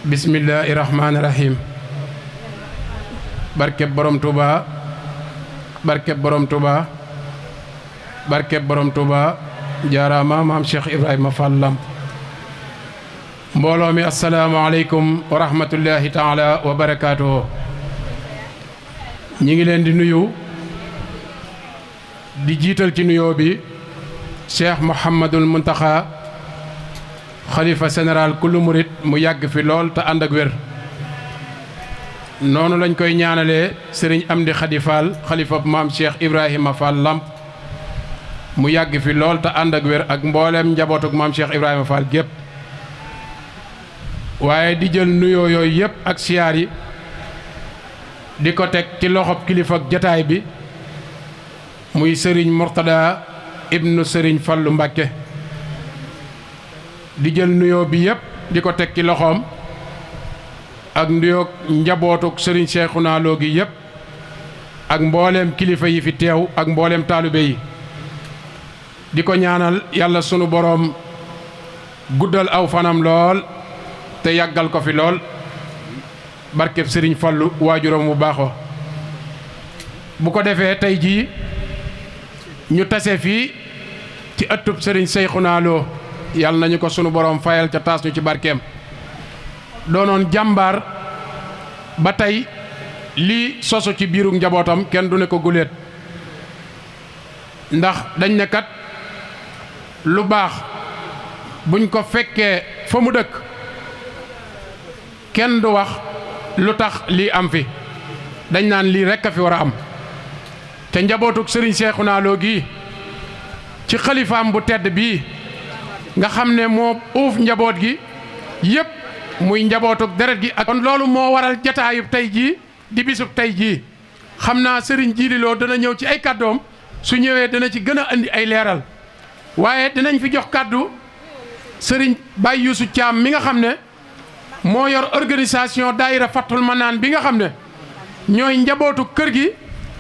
bismillahi rahmaani rahim. barkeb borom Touba barkeb borom Touba barkeb borom Touba jaaraama maam Cheikh Ibrahima Fall Lamp. mbooloo mi asalaamaaleykum wa rahmatullahi taala wa barakaatuhu. ñi ngi leen di nuyu di jiital ci nuyoo bi Cheikh Mouhamadul Muntaxa xalifa général kullu murit mu yàgg fi lool te ànd ak wér. noonu lañ koy ñaanalee sëriñ Amdi Xadi Fall xalifa maam Cheikh Ibrahima Fall Lamp mu yàgg fi lool te ànd ak wér ak mboolem njabootuk maam Cheikh Ibrahima Fall gépp. waaye di jël nuyoo yooyu yëpp ak siyaar yi di ko teg ci loxob kilifa ak jataay bi muy sëriñ Murtada ibnu sëriñ Fallu Mbàkke. di jël nuyoo bi yëpp di ko teg ci loxoom ak nuyoo njabootuk sëriñ Seexuna Lo gi yëpp ak mbooleem kilifa yi fi teew ak mbooleem taalibe yi. di ko ñaanal yàlla sunu boroom guddal aw fanam lool te yàggal ko fi lool barkeb sëriñ Fallu waajuram bu baaxoo. bu ko defee tey jii ñu tase fii ci ëttub sëriñ Seexuna Lo yàlla nañu ko sunu boroom fayal ca taas ñu ci barkeem. doonoon jàmbaar ba tey lii sosu ci biiru njabootam kenn du ne ko guléet ndax dañ ne kat lu baax buñ ko fekkee fa mu dëkk kenn du wax lu tax lii am fi dañ naan lii rekk a fi war a am. te njabootuk sëriñ Seexuna Lo gi ci xalifaam bu tedd bii nga xam ne moo uuf njaboot gi yépp muy njabootuk deret gi ak kon loolu moo waral jataayub tey jii di bisub tey jii. xam naa sëriñ Jiili Lo dana ñëw ci ay kàddoom su ñëwee dana ci gën a andi ay leeral waaye dinañ fi jox kàddu sëriñ Baye Youssou Thiam mi nga xam ne moo yor organisation daayira Fathul Manaan bi nga xam ne ñooy njabootu kër gi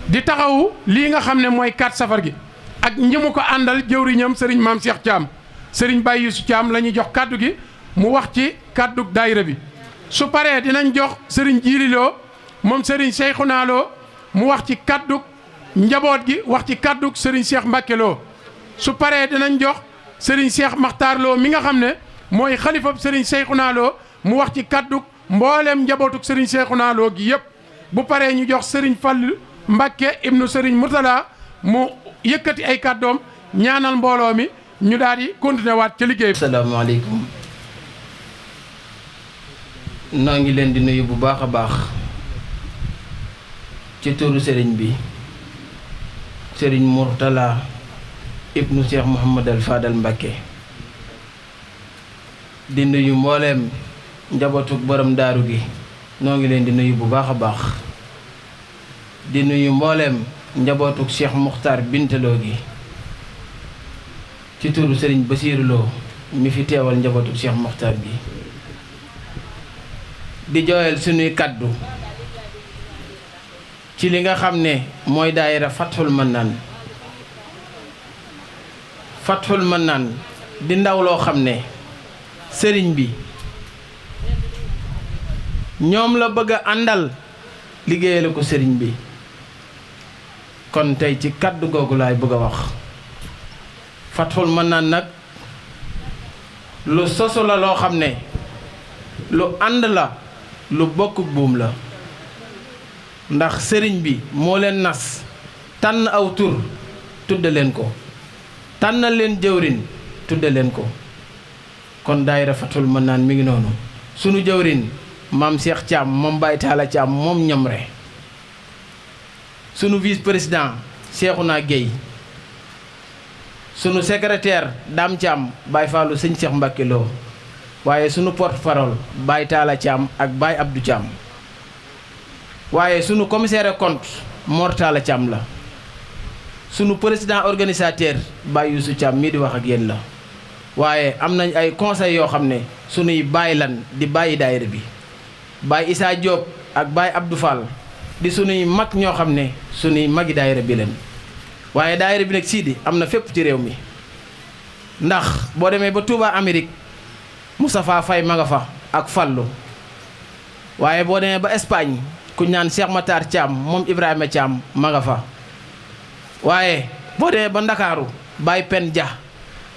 di taxawu lii nga xam ne mooy 4 safar gi ak ñi mu ko àndal jëwriñam sëriñ Maam Cheikh Thiam. sëriñ Baye Youssou Thiam la ñuy jox kàddu gi mu wax ci kàddu daayira bi su paree dinañ jox sëriñ Jiili Lo moom sëriñ Seexuna Lo mu wax ci kàddu njaboot gi wax ci kàddu sëriñ Cheikh Mbacke Lo su paree dinañ jox sëriñ Cheikh Makhtar Lo mi nga xam ne mooy xalifab sëriñ Seexuna Lo mu wax ci kàddu mboolem njabootuk sëriñ Seexuna Lo gi yëpp. bu paree ñu jox sëriñ Fall Mbacke ibnu sëriñ Murtala mu yëkkati ay kàddoom ñaanal mbooloo mi ñu daal di continuer waat ca liggéey bi. asalaamaaleykum noo ngi leen di nuyu bu baax a baax ci turu sëriñ bi sëriñ Murtala ibnu Cheikh Mouhamadal Fadal Mbacke. di nuyu mbooleem njabootuk borom daaru gi noo ngi leen di nuyu bu baax a baax. di nuyu mbooleem njabootuk Cheikh Muxtaar Bintaloo gi ci turu sëriñ Basiiru Lo mi fi teewal njabootuk Cheikh Muxtaar gi. di jooyal sunuy kaddu ci li nga xam ne mooy daayira Fathul Manaan. Fathul Manaan di ndaw loo xam ne sëriñ bi ñoom la bëgg a àndal liggéeyale ko sëriñ bi. kon tey ci kaddu googu laay bëgg a wax. Fathul Manaan nag lu sosu la loo xam ne lu ànd la lu bokk buum la ndax sëriñ bi moo leen nas tànn aw tur tudde leen ko tànnal leen jëwrin tudde leen ko. kon daayira Fathul Manaan mi ngi noonu sunu jëwrin maam Cheikh Thiam moom Baye Talla Thiam moom ñamre sunu vice président Cheikhouna Gueye sunu secrétaire Dame Thiam Baye Fallou sëñ Cheikh Mbacke Lo waaye sunu porte-parole Baye Talla Thiam ak Baye Abdou Thiam waaye sunu commissaire de compte Mor Talla Thiam la sunu président organisateur Baye Youssou Thiam mii di wax ak yéen la waaye am nañ ay conseils yoo xam ne sunuy baay lan di bàyyi daayira bi Baye Issa Diop ak Baye Abdou Fall di sunuy mag ñoo xam ne sunuy magi daayira bi leen waaye daayira bi nag siidi am na fépp ci réew mi ndax boo demee ba Touba Amérique Moustapha Faye ma nga fa ak Fallu waaye boo demee ba Espagne ku ñaan Cheikh Matar Thiam moom Ibrahima Thiam ma nga fa waaye boo demee ba Ndakaaru Baye Pen Dia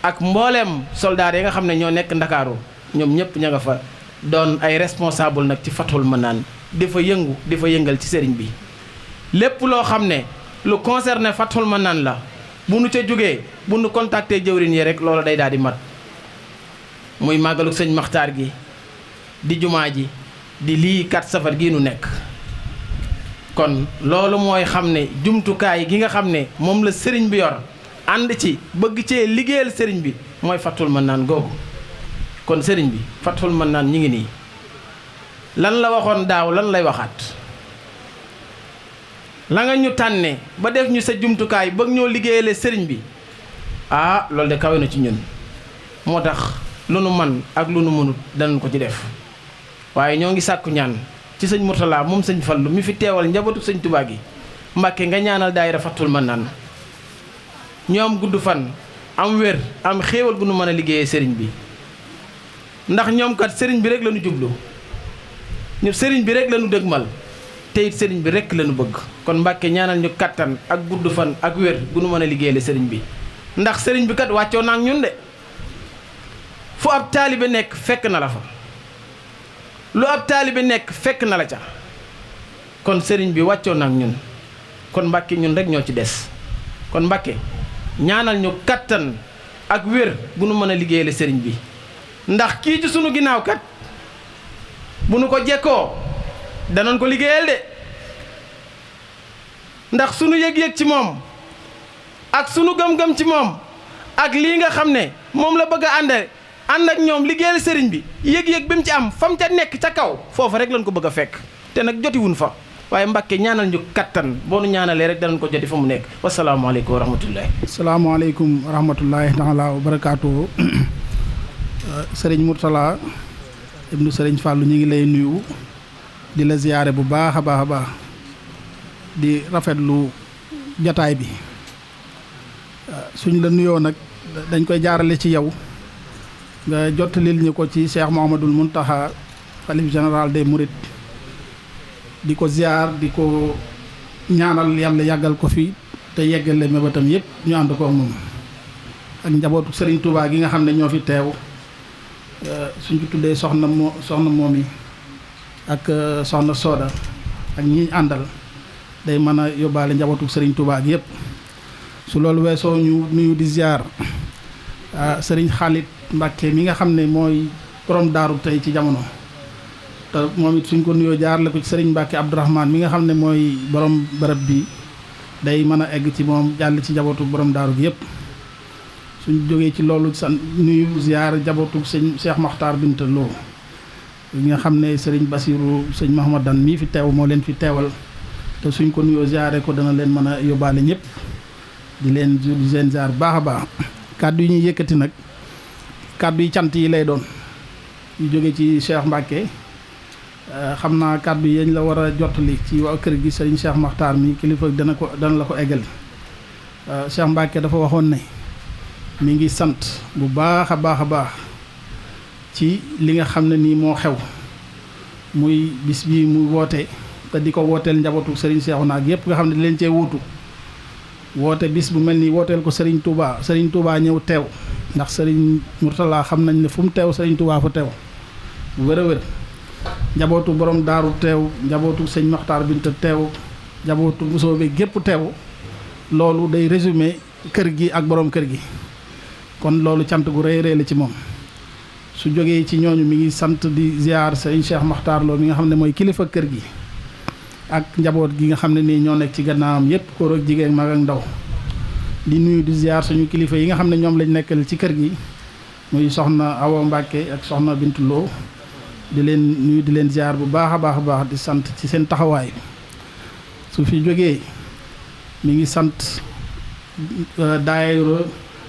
ak mbooleem soldaar yi nga xam ne ñoo nekk Ndakaaru ñoom ñëpp ña nga fa doon ay responsable nag ci Fathul Manaan di fa yëngu di fa yëngal ci sëriñ bi lépp loo xam ne lu concerné Fathul Manaan la bu nu ca jógee bu nu contacté jëwriñ yi rek loolu day daal di mat muy màggalu sëñ Maxtaar gi di jumaa ji di lii 4 safar gii nu nekk kon loolu mooy xam ne jumtukaay gi nga xam ne moom la sëriñ bi yor ànd ci bëgg cee liggéeyal sëriñ bi mooy Fathul Manaan googu kon sëriñ bi Fathul Manaan ñi ngi nii lan la waxoon daaw lan lay waxaat la nga ñu tànne ba def ñu sa jumtukaay bëgg ñoo liggéeyale sëriñ bi loolu de kawe na ci ñun moo tax lu nu man ak lu nu mënut danañ ko ci def waaye ñoo ngi sàkku ñaan ci sëñ Mourtala moom sëñ Fallu mi fi teewal njabootu sëñ Tuubaa gi Mbàkke nga ñaanal daayira Fathul Manaan ñoo am gudd fan am wér am xéewal gu nu mën a liggéeyee sëriñ bi ndax ñoom kat sëriñ bi rek la ñu jublu ñu sëriñ bi rek la ñu dëgmal te it sëriñ bi rek la ñu bëgg kon Mbàkke ñaanal ñu kattan ak gudd fan ak wér gu nu mën a liggéeyale sëriñ bi ndax sëriñ bi kat wàccoo na ak ñun de fu ab taalibe nekk fekk na la fa lu ab taalibe nekk fekk na la ca kon sëriñ bi wàccoo na ak ñun kon Mbàkke ñun rek ñoo ci des kon Mbàkke ñaanal ñu kattan ak wér gu nu mën a liggéeyale sëriñ bi ndax kii ci sunu ginnaaw kat bu nu ko jekkoo danoon ko liggéeyal de ndax sunu yëg-yëg ci moom ak sunu gëm-gëm ci moom ak lii nga xam ne moom la bëgg a ànd ak ñoom liggéeyal sëriñ bi yëg-yëg bi mu ci am fam ca nekk ca kaw foofa rek lañ ko bëgg a fekk te nag jotiwun fa waaye Mbàkke ñaanal ñu kattan boo nu ñaanalee rek danañ ko joti fa mu nekk wasalaamaaleykum wa rahmatullahi. asalaamaaleykum wa rahmatullahi taala wa barakaatu. Sëriñ Mourtala ibnu Sëriñ Fàllu ñu ngi lay nuyu di la ziyaare bu baax a baax a baax di rafetlu jataay bi suñ la nuyoo nag dañ koy jaarale ci yow nga jottalil ñu ko ci Cheikh Mouhamadoul Mountakha xalif général des Mourides di ko ziar di ko ñaanal yàlla yàggal ko fi te yeggale mébatam yëpp ñu ànd ko moom ak njabootu Serigne Touba gi nga xam ne ñoo fi teew suñ ko tuddee soxna moom yi ak soxna Soda ak ñi àndal day mën a yóbbaale njabootu Serigne Touba gi yëpp su loolu weesoo ñu nuyu di ziar Serigne Khalid Mbacke mi nga xam ne mooy borom daaru tey ci jamono te moom it suñ ko nuyoo jaarale ko ci Serigne Mbacke Abdourahmane mi nga xam ne mooy borom bërëb bi day mën a egg ci moom jàll ci njabootu borom daaru gi yëpp. suñ jógee ci loolu nuyu ziar jabootu sëñ Cheikh Makhtar Binta Lo nga xam ne sëriñ Basiru sëñ Mahamadan mii fi teew moo leen fi teewal te suñ ko nuyoo ziare ko dana leen mën a yóbbaale ñëpp di leen ziar baax a baax kàddu yi ñuy yëkkati nag kàddu yi cant yi lay doon yu jóge ci Cheikh Mbacke xam naa kàddu yi yañ la war a jottali ci waa kër gi sëriñ Cheikh Makhtar mi kilifa dana la ko eggal Cheikh Mbacke dafa waxoon ne mi ngi sant bu baax a baax ci li nga xam ne nii moo xew muy bis bi muy woote te di ko wooteel njabootu Serigne Cheikhouna ak yëpp nga xam ne di leen cee wuutu woote bis bu mel nii wooteel ko Serigne Touba ñëw teew ndax Serigne Mourtala xam nañ ne fu mu teew Serigne Touba fa teew bu wér a wér njabootu borom daaru teew njabootu sëñ Makhtar Binta teew njabootu Bousso bi gépp teew loolu day résumé kër gi ak borom kër gi. kon loolu cant gu rëy rëy la ci moom su jógee ci ñooñu mi ngi sant di ziar sëñ Cheikh Makhtar Lo mi nga xam ne mooy kilifa kër gi ak njaboot gi nga xam ne nii ñoo nekk ci gannaawam yépp góor ak jigéen mag ak ndaw di nuyu di ziar suñu kilifa yi nga xam ne ñoom lañ nekkal ci kër gi muy soxna Awa Mbacke ak soxna Bintu Lo di leen nuyu di leen ziar bu baax a baax di sant ci seen taxawaay su fi jógee mi ngi sant daayira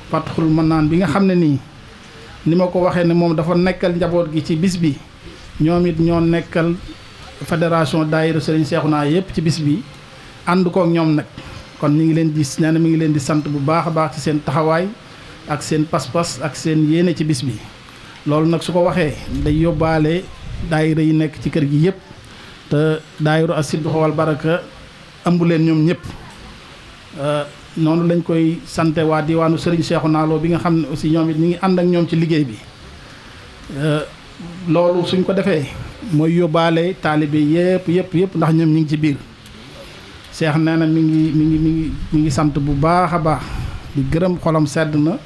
Fathul Manaan bi nga xam ne nii ni ma ko waxee ne moom dafa nekkal njaboot gi ci bis bi ñoom it ñoo nekkal fédération daayira Serigne Cheikhouna yëpp ci bis bi ànd kook ñoom nag kon mi ngi leen di mi ngi leen di sant bu baax a baax ci seen taxawaay ak seen pas-pas ak seen yéene ci bis bi loolu nag su ko waxee day yóbbaale daayira yi nekk ci kër gi yëpp te daayiru as-sidq wal baraka ëmb leen ñoom ñëpp noonu lañ koy sante waa diwaanu Serigne Cheikhouna Lo bi nga xam ne aussi ñoom it ñu ngi ànd ak ñoom ci liggéey bi loolu suñ ko defee mooy yóbbaale taalibe yëpp ndax ñoom ñu ngi ci biir Cheikh nee na mi ngi sant bu baax a baax di gërëm xolam sedd na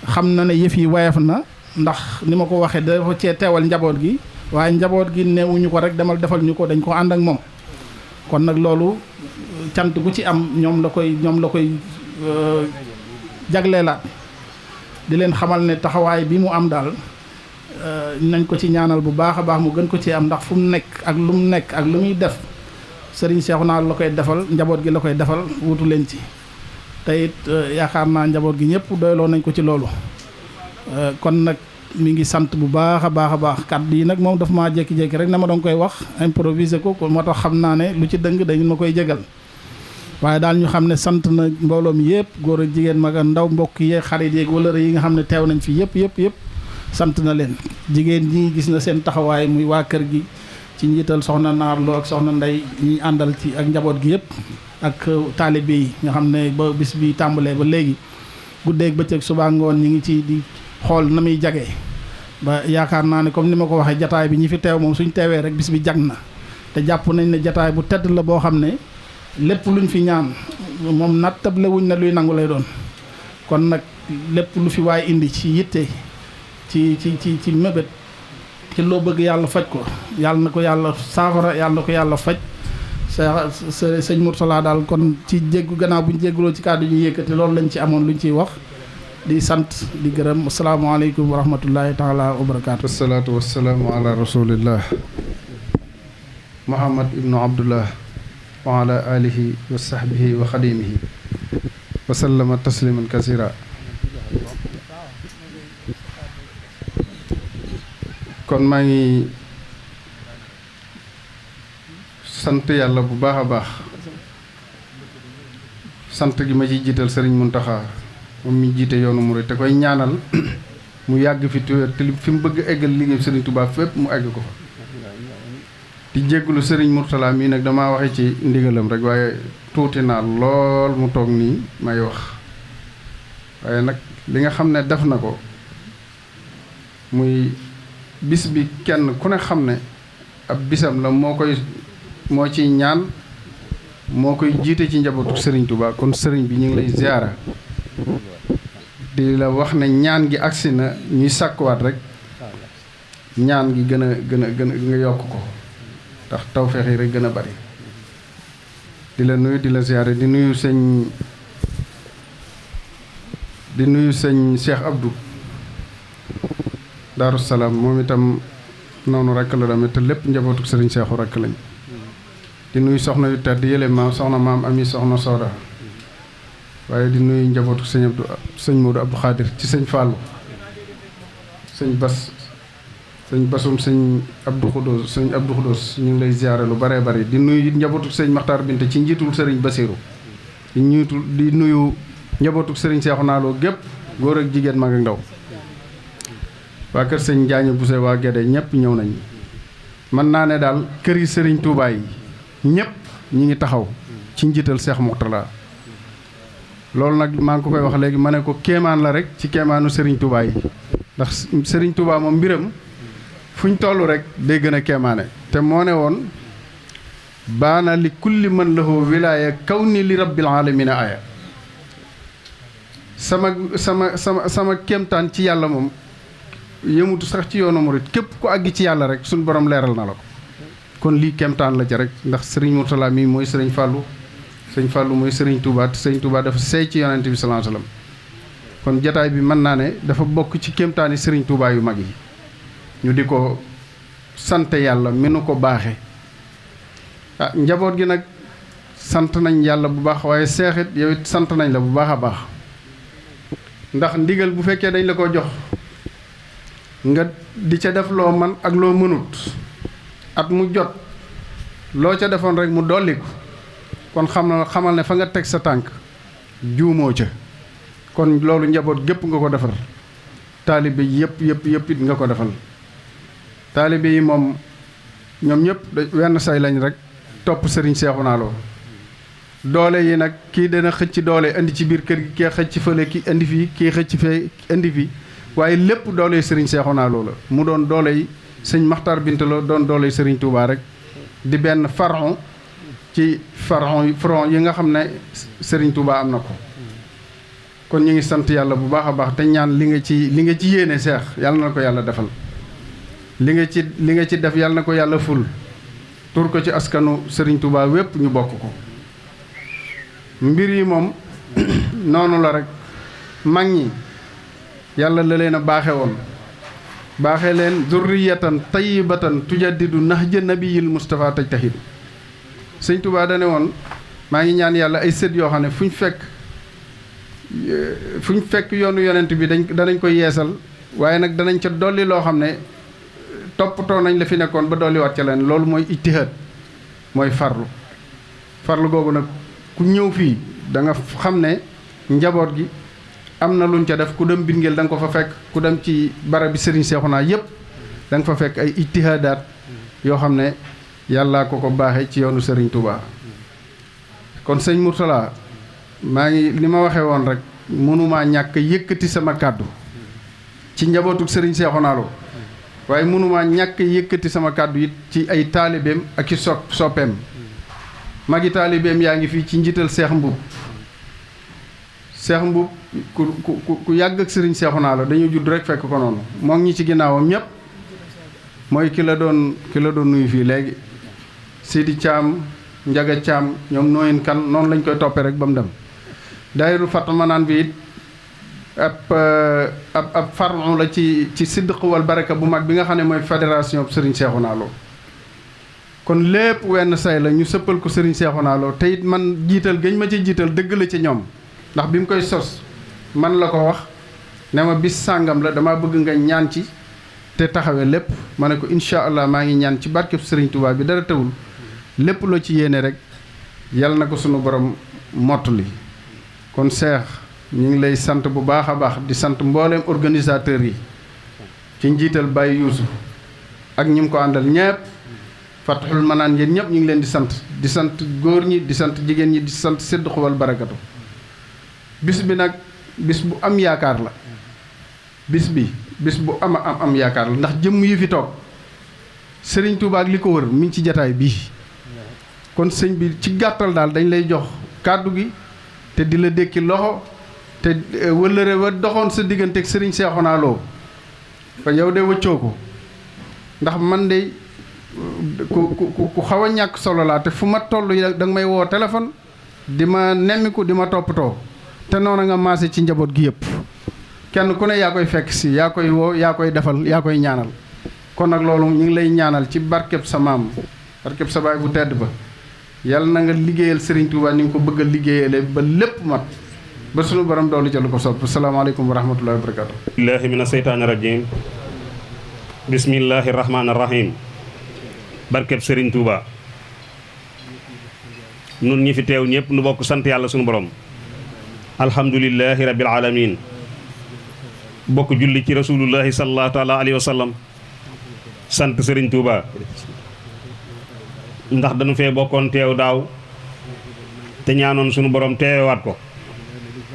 xam na ne yëf yi wayaf na ndax ni ma ko waxee dafa cee teewal njaboot gi waaye njaboot gi neewuñu ko rek demal defal ñu ko dañ ko ànd ak moom kon nag loolu cant gu ci am ñoom la koy jagleelaat di leen xamal ne taxawaay bi mu am daal nañ ko ci ñaanal bu baax a baax mu gën ko ci am ndax fu mu nekk ak lu mu nekk ak lu muy def Serigne Cheikhouna la koy defal njaboot gi la koy defal wutu leen ci te it yaakaar naa njaboot gi ñëpp doyloo nañ ko ci loolu kon nag mi ngi sant bu baax a baax kàddu yi nag moom dafa maa jékki-jékki rek na ma doon koy wax improviser ko moo tax xam naa ne lu ci dëng dañu ma koy jégal waaye daal ñu xam ne sant na mbooloo mi yëpp góor ak jigéen mag ak ndaw mbokk yeeg xarit yeeg wëllëre yi nga xam ne teew nañ fi yëpp sant na leen jigéen ñi gis na seen taxawaay muy waa kër gi ci njiital soxna Naar Lo ak soxna Ndey ñi àndal ci ak njaboot gi yëpp ak taalibe yi nga xam ne ba bis bi tàmbalee ba léegi guddeeg bëccëg subaa ngoon ñi ngi ci di xool na muy jagee ba yaakaar naa ne comme ni ma ko waxee jataay bi ñi fi teew moom suñ teewee rek bis bi jag na te jàpp nañ ne jataay bu tedd la boo xam ne lépp luñ fi ñaan moom nattable wuñ ne luy nangu lay doon kon nag lépp lu fi waay indi ci yitte ci mébét ci loo bëgg yàlla faj ko yàlla na ko yàlla saafara yàlla na ko yàlla faj sëñ Mourtala daal kon ci jéggu gannaaw bu ñu jégguloo ci kàddu ñu yëkkati loolu lañ ci amoon luñ ciy wax di sant di gërëm asalaamaaleykum wa rahmatullahi taala wa barakaatu. wasalaatu wasalaamu ala rasulillah muhammad ibnu abdullah wa ala alihi wa sahbihi wa xadimihi wa sallama tasliman kasira. kon maa ngi sant yàlla bu baax a baax sant gi ma ciy jiital sëriñ Muntaxa moom mi jiite yoonu murid te koy ñaanal mu yàgg fi te fi mu bëgg eggal liggéey sëriñ Touba fépp mu egg ko fa di jéggulu sëriñ Mourtala mii nag damaa waxe ci ndigalam rek waaye tuuti naa lool mu toog nii may wax waaye nag li nga xam ne def na ko muy bis bi kenn ku ne xam ne ab bisam la moo ciy ñaan moo koy jiite ci njabootu sëriñ Touba kon sëriñ bi ñu ngi lay ziara di la wax ne ñaan gi agsi na ñuy sàkkuwaat rek ñaan gi gën a nga yokk ko ndax tawfeex yi rek gën a bari di la nuyu di la ziara di nuyu sëñ Cheikh Abdou Daaru Salaam moom itam noonu rekk la demee te lépp njabootu sëriñ Seexu rekk lañ di nuyu soxna yu tedd yële maam soxna maam ami soxna Sooda waaye di nuyu njabootu sëñ Modou Abdou Khadir ci sëñ Fallou sëñ Basum sëñ Abdou Khoudous ñu ngi lay ziare lu bare bari di nuyu njabootu sëñ Maxtaar Binte ci njiitul sëriñ Basiru di nuyu njabootu sëriñ Seexuna Lo gépp góor ak jigéen mag ak ndaw waa kër sëñ Njaañu Buse waa Gédé ñëpp ñëw nañ mën naa ne daal kër yi sëriñ Touba yi ñëpp ñi ngi taxaw ci njiital Seex Mourtala loolu nag maa ngi ko koy wax léegi ma ne ko kéemaan la rek ci kéemaanu Serigne Touba yi ndax Serigne Touba moom mbiram fu ñu toll rek day gën a kéemaane te moo ne woon baana li kulli man lahu wilaaya kaw ni li rabbil alamina aya sama kéemtaan ci yàlla moom yëmutu sax ci yoonu murit képp ku àgg ci yàlla rek suñ borom leeral na la ko kon lii kéemtaan la ci rek ndax Serigne Mourtala mii mooy Serigne Fallou sëñ Fallou mooy Serigne Touba te Serigne Touba dafa seey ci yonente bi sallallahu alayhi wasallam kon jataay bi mën naa ne dafa bokk ci kéemtaani Serigne Touba yu mag yi ñu di ko sant yàlla mi nu ko baaxe njaboot gi nag sant nañ yàlla bu baax waaye seexit yow it sant nañ la bu baax a baax ndax ndigal bu fekkee dañ la ko jox nga di ca def loo man ak loo mënut at mu jot loo ca defoon rek mu dolliku kon xamal ne fa nga teg sa tànk juumoo ca kon loolu njaboot gépp nga ko defal taalibe yëpp it nga ko defal taalibe yi moom ñoom ñëpp wenn say lañ rek topp sëriñ Seexuna Lo doole yi nag kii dana xëcc doole indi ci biir kër gi kii xëcc fële ki indi fii kii xëcc fee indi fii waaye lépp doole sëriñ Seexuna Lo la mu doon doole yi sëñ Maxtar Binta Lo doon doole yi sëriñ Touba rek di benn faron ci front yi nga xam ne sëriñ Touba am na ko kon ñu ngi sant yàlla bu baax a baax te ñaan li nga ci yéene seex yàlla na ko yàlla defal li nga ci def yàlla na ko yàlla ful tur ko ci askanu sëriñ Touba wépp ñu bokk ko mbir yi moom noonu la rek mag ñi yàlla la leen a baaxe woon baaxe leen zurriyatan tayyibatan tujaddidu nahja nabiyil Mustafa tajtahidu sëñ Touba dane woon maa ngi ñaan yàlla ay sët yoo xam ne fu ñu fekk yoonu yonent bi danañ ko yeesal waaye nag danañ ca dolli loo xam ne toppatoo nañ la fi nekkoon ba dolliwaat ca leen loolu mooy ijtihaad mooy farlu googu nag ku ñëw fii da nga xam ne njaboot gi am na luñ ca def ku dem Bingel da nga ko fa fekk ku dem ci barab bi Serigne Cheikhouna yëpp da nga fa fekk ay ijtihaadaat yoo xam ne yàllaa ko baaxee ci yoonu Serigne Touba. kon sëñ Mourtala maa ngi li ma waxee woon rek mënumaa ñàkk yëkkati sama kàddu ci njabootu Serigne Cheikhouna Lo waaye mënumaa ñàkk yëkkati sama kàddu it ci ay taalibeem ak i soppeem magi taalibeem yaa ngi fii ci njiital Seex Mbub Seex Mbub ku yàgg ak Serigne Cheikhouna Lo dañu judd rek fekk ko noonu moom ñi ci ginnaawam ñëpp mooy ki la doon nuyu fii léegi Sidi Thiam Njaga Thiam ñoom nooyin kan noonu lañ koy toppee rek ba mu dem daayiru Fatmanaan bi it ab faru la ci sidq wal baraka bu mag bi nga xam ne mooy fédération Serigne Cheikhouna Lo kon lépp wenn say la ñu sëppal ko Serigne Cheikhouna Lo te it man jiital gëñ ma ci jiital dëgg la ci ñoom ndax bi mu koy sos man la ko wax ne ma bis sàngam la dama bëgg nga ñaan ci te taxawee lépp ma ne ko incha allah maa ngi ñaan ci barkeb Serigne Touba bi dara tawul lépp loo ci yéene rek yal na ko sunu borom mottali kon Seex ñu ngi lay sant bu baax a baax di sant mbooleem organisateurs yi ci njiital Baye Youssou ak ñi mu ko àndal ñépp Fatxul Manaan yéen ñëpp ñu ngi leen di sant góor ñi di sant jigéen ñi di sant sédd xuwal barakatu bis bi nag bis bu am yaakaar la bis bu am yaakaar la ndax jëmm yi fi toog Serigne Touba ak li ko wër mi ngi ci jataay bii kon sëñ bi ci gàttal daal dañ lay jox kàddu gi te di la dékki loxo te wëllëre wa doxoon sa diggante ak Serigne Cheikhouna Lo fa yow de wëccoo ko ndax man de ku xaw a ñàkk solo laa te fu ma toll da nga may woo téléphone di ma nemmiku di ma toppatoo te noonu nga maase ci njaboot gi yëpp kenn ku ne yaa koy fekk si yaa koy woo yaa koy defal yaa koy ñaanal kon nag loolu ñu ngi lay ñaanal ci barkeb sa maam barkeb sa baay bu tedd ba yàlla na nga liggéeyal Serigne Touba ni nga ko bëgg a liggéeyale ba lépp mat ba sunu borom doolu ca lu ko sopp asalaamaaleykum wa rahmatullahi wa barakatu billahi mina seytaani rajim bismillahi rahmaani rahim barkeb Serigne Touba nun ñi fi teew ñëpp nu bokk sant yàlla sunu borom alhamdulillahi rabbil alamin bokk julli ci rasulullahi sallallahu taala alayhi wa sallam sant Serigne Touba ndax dañu fee bokkoon teew daaw te ñaanoon sunu borom teewaat ko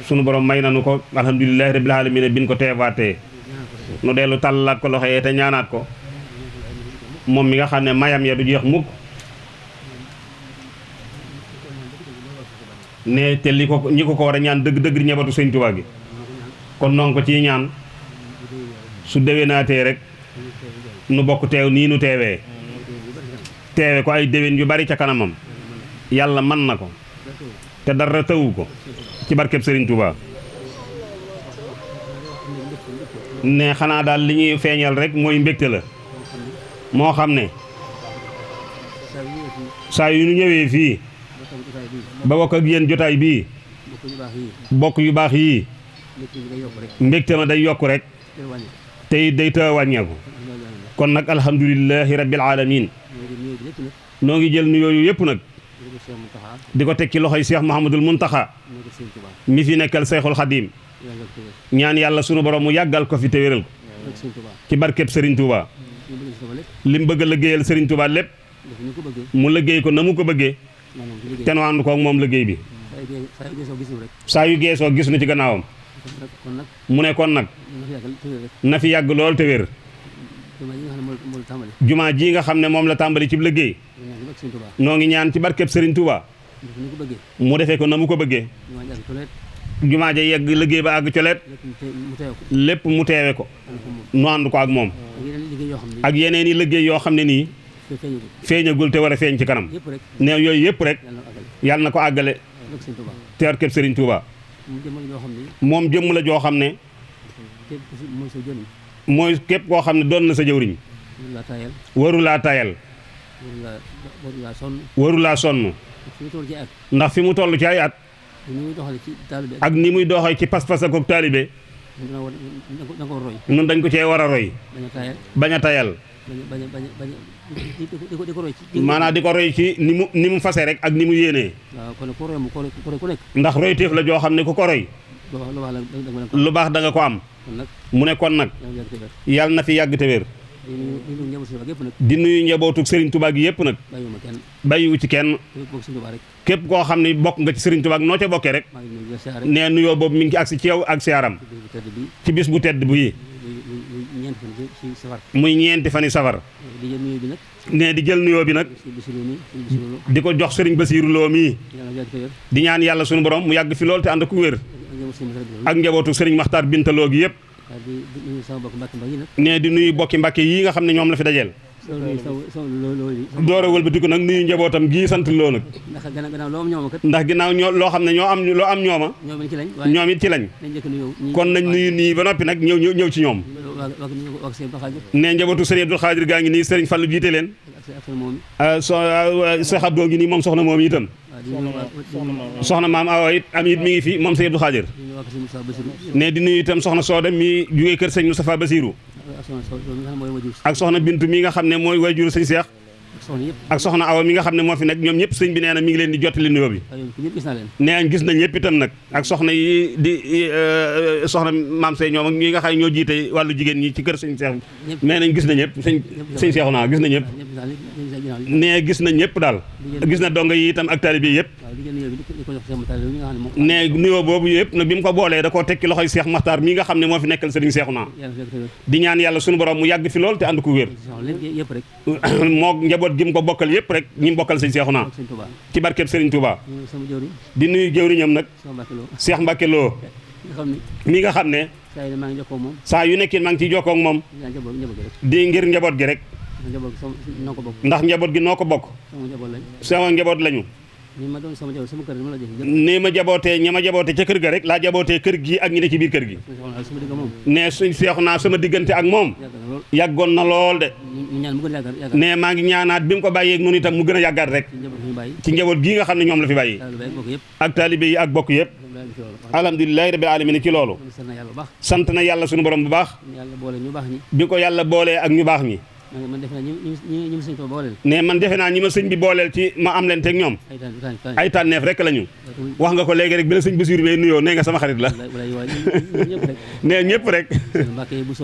sunu borom may nanu ko alhamdulillahi rabbil alamin bin ko teewaatee nu dellu tàllaat ko loxo yee te ñaanaat ko moom mi nga xam ne mayam ya du jeex mukk ne te li ko ñi ko war a ñaan dëgg-dëgg di ñebatu Sëñ Tuubaa gi kon noonu ko ciy ñaan su déwénaatee rek nu bokk teew nii nu teewee teewe ko ay déwén yu bari ca kanamam yàlla mën na ko te dara tëwu ko ci barkeb Serigne Touba ne xanaa daal li ñuy feeñal rek mooy mbégte la moo xam ne saa yu ñu ñëwee fii ba bokk ak yéen jotaay bii bokk yu baax yii mbégte ma day yokk rek tey day tëw wàññeeku kon nag alhamdulillahi rabbil alamin noo ngi jël nu yooyu yëpp nag di ko teg ci loxoy Cheikh Mouhamadul Mountakha mi fi nekkal Cheikhul Khadim ñaan yàlla sunu borom mu yàggal ko fi te wéral ko ci barkeb Serigne Touba li mu bëgg a liggéeyal Serigne Touba lépp mu liggéey ko na mu ko bëggee te nu ànd koog moom liggéey bi saa yu geesoo gis na ci gannaawam mu ne kon nag na fi yàgg lool te wér jumaa ji nga xam ne moom la tàmbali ci liggéey noo ngi ñaan ci barkeb Serigne Touba mu defee ko na mu ko bëggee jumaa ja yegg liggéey ba àgg coleet lépp mu teewe ko nu ànd ko ak moom ak yeneen i liggéey yoo xam ne nii feeñagul te war a feeñ ci kanam ne yooyu yëpp rek yàlla na ko àggale te barkeb Serigne Touba moom jëmm la joo xam ne mooy képp koo xam ne doon na sa jëwriñ waru laa tayal waru laa sonn ndax fi mu toll ci ay at ak ni muy doxee ci pas-pas ak taalibe nun dañ ko cee war a roy bañ a tayal maanaam di ko roy ci ni mu fase rek ak ni mu yéenee ndax roy téef la joo xam ne ku ko roy lu baax da nga ko am mu ne kon nag yàlla na fi yàgg te wér di nuyu njabootu Serigne Touba gi yëpp nag bàyyiwu ci kenn képp koo xam ne bokk nga ci Serigne Touba noo ca bokkee rek nee nuyoo boobu mi ngi agsi ci yow ak siyaaram ci bis bu tedd bu yi muy ñeenti fani safar nee di jël nuyoo bi nag di ko jox Serigne Bassirou Lo mii di ñaan yàlla sunu borom mu yàgg fi lool te ànd ku wér ak njabootu Serigne Makhtar Bintaloo gi yëpp nee di nuyu bokki Mbàkke yi nga xam ne ñoom la fi dajeel door a wëlbatiku nag nuyu njabootam gii sant loo nag ndax ginnaaw loo xam ne loo am ñooma ñoom it ci lañ kon nañ nuyu nii ba noppi nag ñëw ci ñoom nee njabootu Serigne Abdou Khadir gaa ngi nii Serigne Fallou jiite leen Cheikh Abdou ngi nii moom soxna moom itam soxna maam awa it am it mi ngi fi moom Serigne Abdou Khadir ne di nuyu itam soxna Sooda mi jugee kër sëñ Moustapha Bassirou ak soxna Bintu mi nga xam ne mooy wayjuru sëñ Cheikh ak soxna Awa mi nga xam ne moo fi nekk ñoom ñëpp sëñ bi nee na mi ngi leen di jottali nuyoo bi nee gis nañ ñëpp itam nag ak soxna yi di soxna maam say ñoom ak ñi nga xam ne ñoo jiite wàllu jigéen ñi ci kër sëñ Cheikh nee nañ gis na ñëpp sëñ Cheikh naa gis na ñëpp nee gis na ñëpp daal gis na donga yi itam ak taalibe yi yëpp nee nuyoo boobu yëpp nag bi mu ko boolee da koo tekki loxoy Cheikh Makhtar mi nga xam ne moo fi nekkal sëriñ Cheikh naa di ñaan yàlla suñu borom mu yàgg fi lool te ànd ko wér moo njaboot gi mu ko bokkal yëpp rek ñi mu bokkal sëñ Cheikh naa ci barkeb Serigne Touba di nuyu jëwriñam nag Cheikh Mbacke Lo mi nga xam ne saa yu nekkin maa ngi ciy jokkoo ak moom di ngir njaboot gi rek ndax njaboot gi noo ko bokk sama njaboot lañu ni ma jabootee ña ma jabootee ca kër ga rek laa jabootee kër gi ak ñi ne ci biir kër gi ne suñ Seexu naa sama diggante ak moom yàggoon na lool de ne maa ngi ñaanaat bi mu ko bàyyeeg noonu itam mu gën a yàggaat rek ci njaboot gii nga xam ne ñoom la fi bàyyi ak taalibe yi ak bokk yëpp alhamdulilahi rabbil alamin ci loolu sant na yàlla suñu borom bu baax bi ko yàlla boolee ak ñu baax ñi ne man defe naa ñi ma sëñ bi booleel ci ma am leen teg ñoom ay tànneef rek lañu wax nga ko léegi rek bi la sëñ Bassirou bee nuyoo nee nga sama xarit la ne ñëpp rek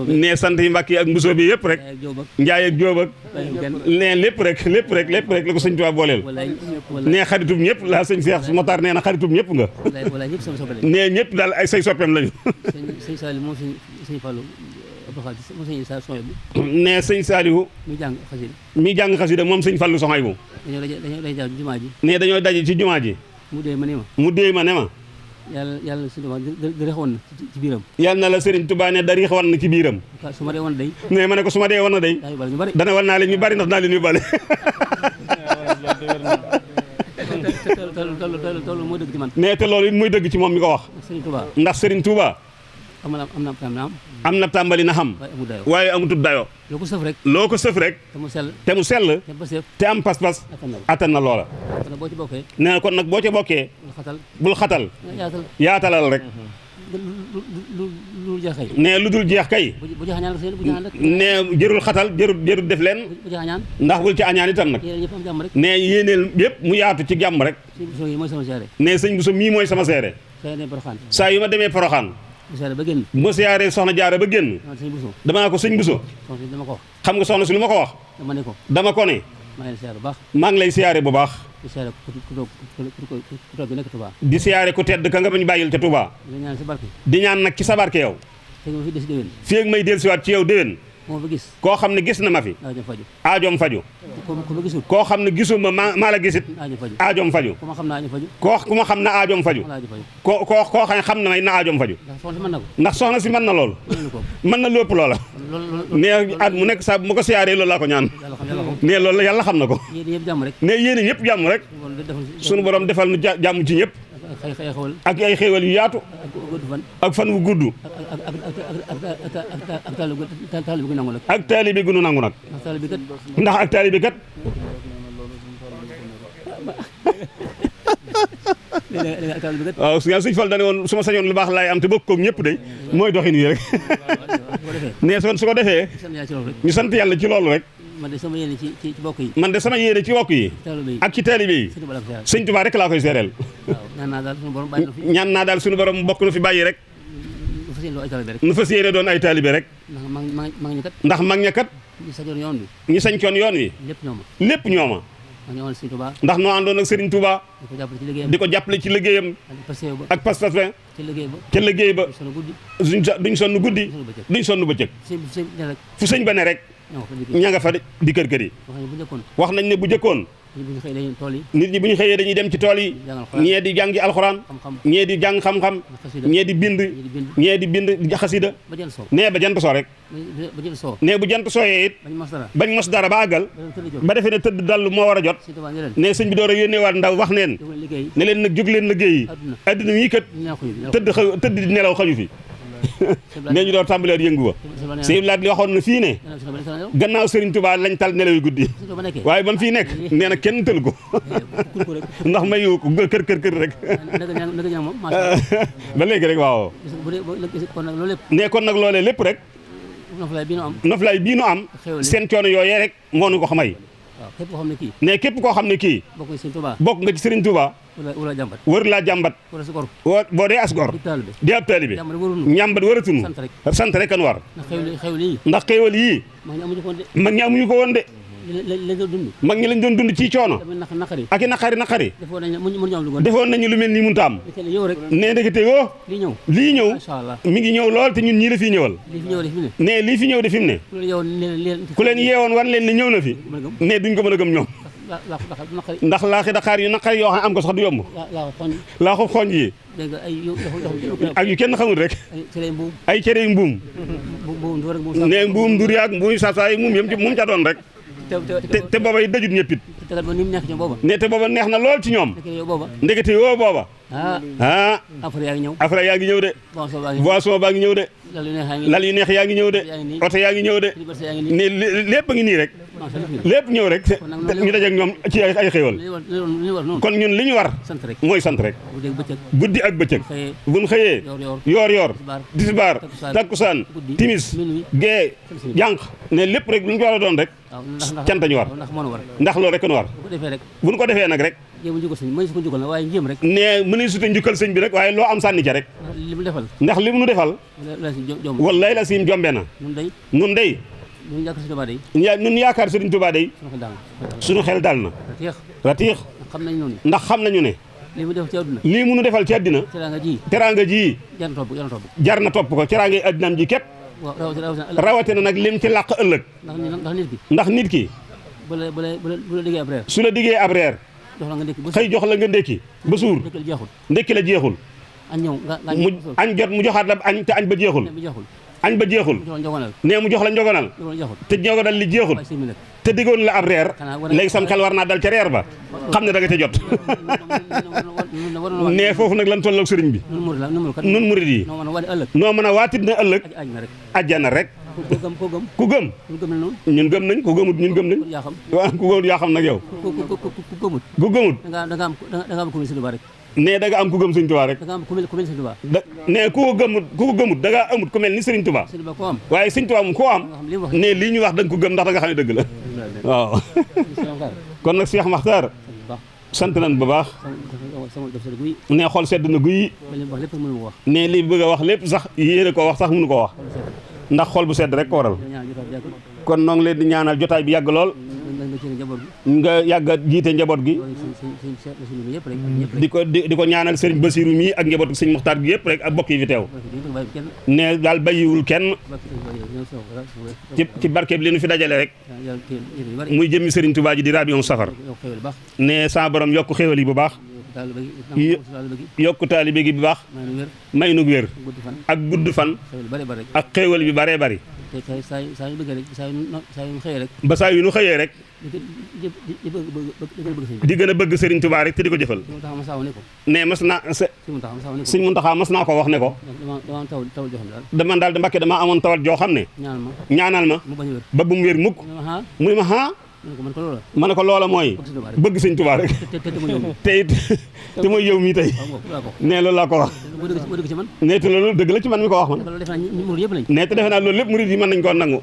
ne sant yi Mbàkke yi ak mbusoo bi yëpp rek njaay ak jóob ak ne lépp rek la ko sëñ Tuubaa booleel ne xaritub ñëpp la sëñ Cheikh Motar nee na xaritub ñëpp nga ne ñëpp daal ay say soppeem lañu ne sëñ Saliou mi jàng xasida moom sëñ Fallou soxay bu ne dañoo daje ci jumaa ji mu déey ma ne ma yàlla Sëriñ Tuubaa dari xawoon na ci biiram yàlla na la Sëriñ Tuubaa ne dari xawoon na ci biiram su ma dee woon day ne ma ne ko su ma dee woon na day dana wal naa leen ñu bari ndax naa leen ñu bale loolu mooy dëgg ci man ne te loolu it muy dëgg ci moom mi ko wax ndax Sëriñ Tuubaa am na tàmbali na xam waaye amutul dayo loo ko sëf rek te mu sell te am pas-pas attan na loola nee na kon nag boo ca bokkee bul xatal yaatalal rek nee lu dul jeex kay nee jërul xatal jërul def leen ndax bul ci añaan itam nag nee yéeneel yëpp mu yaatu ci jàmm rek nee sëñ Bousso mii mooy sama seere saa yu ma demee Poroxaan bu ma siyaaree soxna jaara ba génn damaa ko sëñ Bousso xam nga soxna si lu ma ko wax dama ne ko dama ko ne maa ngi lay siyaare bu baax maa ngi lay siyaare bu baax di siyaare ku toog bi nekk Touba di siyaare ku tedd ka nga bañ bàyyil ca Touba di ñaan si barke di ñaan nag ci sa barke yow te nga fi des déwén fii ak may dellusiwaat ci yow déwén moo fa gis koo xam ne gis na ma fi daa jëm faju aajoom faju ku ma gisul koo xam ne gisuma maa la gisit daa jëm faju aajoom faju ku ma xam naa ñu faju ku ma xam na aajoom faju daa jëm faju koo xam na may na aajoom faju ndax soxna si mën na ko ndax soxna si mën na lool mën na ko mën na lépp loola loolu nee at mu nekk saa bu ma ko siyaaree loolu laa ko ñaan nee loolu yàlla xam na ko yéen ñëpp jàmm rek ne yéen ñëpp jàmm rek sunu borom defal nu jàmm ci ñëpp xëy xewal ak ay xéewal yu yaatu ak gudd fan ak fan wu gudd ak taalibe gu nangu nag ak taalibe gu nu nangu nag ndax taalibe kat ndax ak taalibe kat ak taalibe kat waaw suñ fal dane woon su ma sañoon lu baax laay am te bokk koog ñëpp de mooy doxin wi rek nee su ko defee ñu sant yàlla ci loolu rek man de sama yéene ci bokk yi man de sama yéene ci bokk yi ak ci taalibe yi sëñ Tuubaa rek laa koy seereel ñaan naa daal suñu borom bàyyi na fi ñaan naa daal suñu borom bokk na fi bàyyi rek nu fas yéene doon ay taalibe rek ndax mag ña kat ñi sañcoon yoon wi lépp ñooma ndax noo àndoon ak Serigne Touba di ko jàppale ci liggéeyam ak pas-pas ba ca liggéey ba duñ sonn guddi duñ sonn bëccëg fu sëñ ba ne rek ña nga fa di kër kër yi wax nañ ne bu jëkkoon nit ñi bu ñu xëyee dañuy dem ci tool yi ñee di jàngi alxuraan ñee di jàng xam-xam ñee di bind ñee di bind xasida nee ba jant soo rek nee bu jant sooyee it bañ mos dara ba àggal ba defee ne tëdd dal moo war a jot nee sëñ bi door a yónneewaat ndaw wax neen ne leen nag jóg leen liggéey yi adduna mii kat tëdd di nelaw xaju fi nee ñu door tàmbaleer yëngu ba sëñ laat li waxoon na fii ne gannaaw Serigne Touba lañ tal nelaw yu guddi waaye ba mu fii nekk nee na kenn tël ko ndax mayu ko kër rek ba léegi rek waaw nee kon nag loolee lépp rek noflaay bii nu am seen coono yooyee rek moo nu ko xamay ne képp koo xam ne kii bokk nga ci Serigne Touba wër laa jàmbat boo dee as gor di ab taalibe ñàmbat waratunu sant rek kan war ndax xéewal yii mag ñi amuñu ko woon de mag ñi lañ doon dund ci coono ak i naqari defoon nañu lu mel nii mënta am nee ndekete yoo lii ñëw mi ngi ñëw lool te ñun ñii la fii ñëwal nee lii fi ñëw de fi mu ne ku leen yeewoon wan leen ni ñëw na fi nee duñ ko mën a gëm ñoom ndax laaxi Dakar yu naqari yoo xam am ko sax du yomb laa ko xooñ yi ak yu kenn xamul rek ay cere yu mbuum nee mbuum dur yaag mbuum saasaay muum yëm ci moom ca doon rek te booba yi dajut ñëppit ne te booba neex na lool ci ñoom ndekete yoo booba affaire yaa ngi ñëw de boisson baa ngi ñëw de lal yu neex yaa ngi ñëw de oto yaa ngi ñëw de ne lépp a ngi nii rek lépp ñëw rek ñu dajeek ñoom ci ay xéewal kon ñun li ñu war mooy sant rek guddi ak bëccëg buñ xëyee yoor tisbaar takkusaan timis gee jànq ne lépp rek lu ñu ko war a doon rek cant ñu war ndax loolu rek nu war buñ ko defee nag rek ne mën nañ suta njukkal sëñ bi rek waaye loo am sànni ca rek ndax li mu nu defal wallaay la sim jombe na nun day nun yaakaar Sëriñ Tuubaa day suñu xel dal na ratiix ndax xam nañu ne lii mu nu defal ci àddina teraanga ji jar na topp ko teraanga àddinaam ji képp rawatina nag lim ci làq ëllëg ndax nit ki su la diggee ab reer xëy jox la nga ndékki ba suur ndékki la jeexul mu añ jot mu joxaat la añ te añ ba jeexul nee mu jox la njogonal te njogonal li jeexul te diggoon la ab reer léegi sam xel war naa dal ca reer ba xam ne da nga ca jot nee foofu nag lan tolloog sëriñ bi nun murid yi noo mën a waatit na ëllëg ajjana rek ku gëm ñun gëm nañ ku gëmut ñun gëm nañ waaw ku gëmut yaa xam nag yow ku gëmut nee da nga am ku gëm Sëriñ Tuubaa rek nee ku ko gëmut da ngaa amut ku mel ni Sëriñ Tuubaa waaye Sëriñ Tuubaa moom koo am nee lii ñu wax da nga ko gëm ndax da nga xam ne dëgg la waaw kon nag Cheikh Makhtar sant nañ bu baax nee xool sedd na guyi nee li bëgg a wax lépp sax yéene ko wax sax mënu ko wax ndax xool bu sedd rek ko waral kon noo ngi leen di ñaanal jotaay bi yàgg lool nga yàgg a jiite njaboot gi di ko ñaanal sëriñ Basiru mii ak njabootu sëñ Muxtaar gi yëpp rek ak bokk yi fi teew ne daal bàyyiwul kenn ci barkeeb li nu fi dajale rek muy jëmmi sëriñ Tuubaa ji di Rabiul Safar ne sa borom yokk xéwal yi bu baax yokk taalibe gi bu baax may nu wér ak gudd fan ak xéwal bi baree bari ba saa yu nu xëyee rek di gën a bëgg Serigne Touba rek te di ko jëfal ne mas naa Sëñ Muntaxa mas naa ko wax ne ko dama daal di Mbàkke dama amoon tawat joo xam ne ñaanal ma ba bu mu wér mukk mu ne ma haa ma ne ko loola mooy bëgg Sëñ Touba rek te it te mooy yow mii tey ne loolu laa ko wax ne te loolu dëgg la ci man mi ko wax man ne te defe naa loolu lépp murid yi mën nañ koo nangu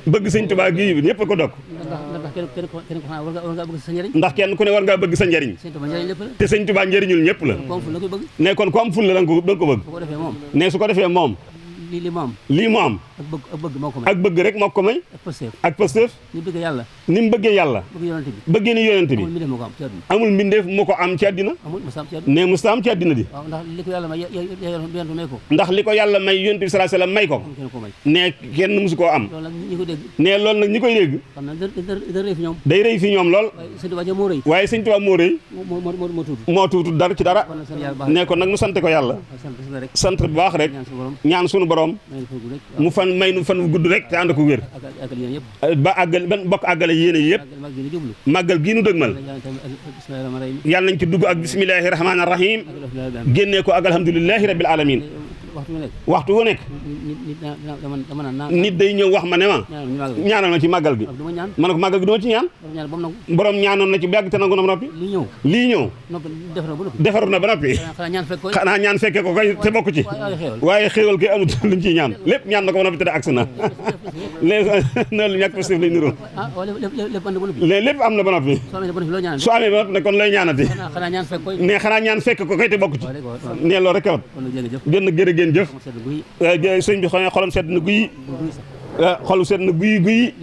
bëgg Sëñ Touba gi ñëpp ko dokk ndax kenn ku ne war ngaa bëgg sa njariñ te Sëñ Touba njariñul ñëpp la ne kon ku am ful la da nga ko bëgg ne su ko defee moom lii mu am ak bëgg rek moo ko may ak Pastef ni mu bëggee yàlla bëggee ni yonent bi amul mbindeef mu ko am ci àddina ne musta am ci àddina di ndax li ko yàlla may yonent bi sallallahu alayhi wasallam may ko ne kenn musu koo am ne loolu nag ñi koy dégg day rëy fi ñoom lool waaye Sëñ Tuubaa moo rëy moo tuutu dara ci dara ne ko nag mu sant ko yàlla sant bu baax rek ñaan sunu borom mu fan may nu fan gudd rek te ànd ko wér ba àggal ban bokk àggale yéene yëpp màggal gii nu dëgmal yàlla nañ ci dugg ak bismillahi rahmaani rahim génnee ko ak alhamdulillahi rabbil alamin waxtu wu nekk nit day ñëw wax ma ne ma ñaanal ma ci màggal gi ma ne ko màggal gi duma ci ñaan borom ñaanoon na ci bàgg te nangu na ba noppi lii ñëw defaru na ba noppi xanaa ñaan fekke ko koy te bokk ci waaye xéewal koy amut luñ ciy ñaan lépp ñaan na ko ba noppi te de agsi na loolu ñàkk positif lañ niroo lépp am na ba noppi su amee ba noppi ne kon looy ñaanati ne xanaa ñaan fekk ko koy te bokk ci ne loolu rek kawat gën gërë ngeen jëf sëñ bi xolam sedd na guy xolu sedd na guy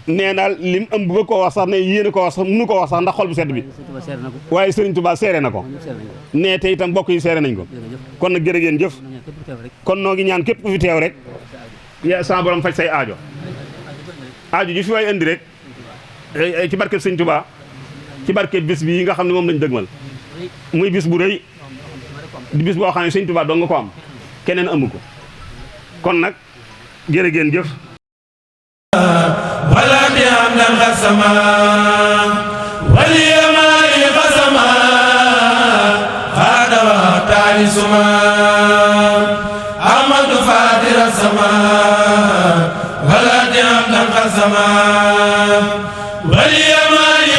nee daal lim am bu ko wax sax ne yéene ko wax sax mënu ko wax sax ndax xol bu sedd bi waaye Sëriñ Tuubaa seere na ko nee te itam mbokk yi seere nañ ko kon nag jërë ngeen jëf kon noo ngi ñaan képp ku fi teew rek ya sa borom faj say aajo ju fi way indi rek ci barkeb Sëriñ Tuubaa ci barkeb bis bi yi nga xam ne moom lañ dëgmal muy bis bu rëy di bis boo xam ne Sëñ Tuubaa doo nga ko am keneen amu ko kon nag jërë ngeen jëf wala di am dan xasama wali amali xasama xaadawa taali suma amadu fadira sama wala di am dan xasama wali amali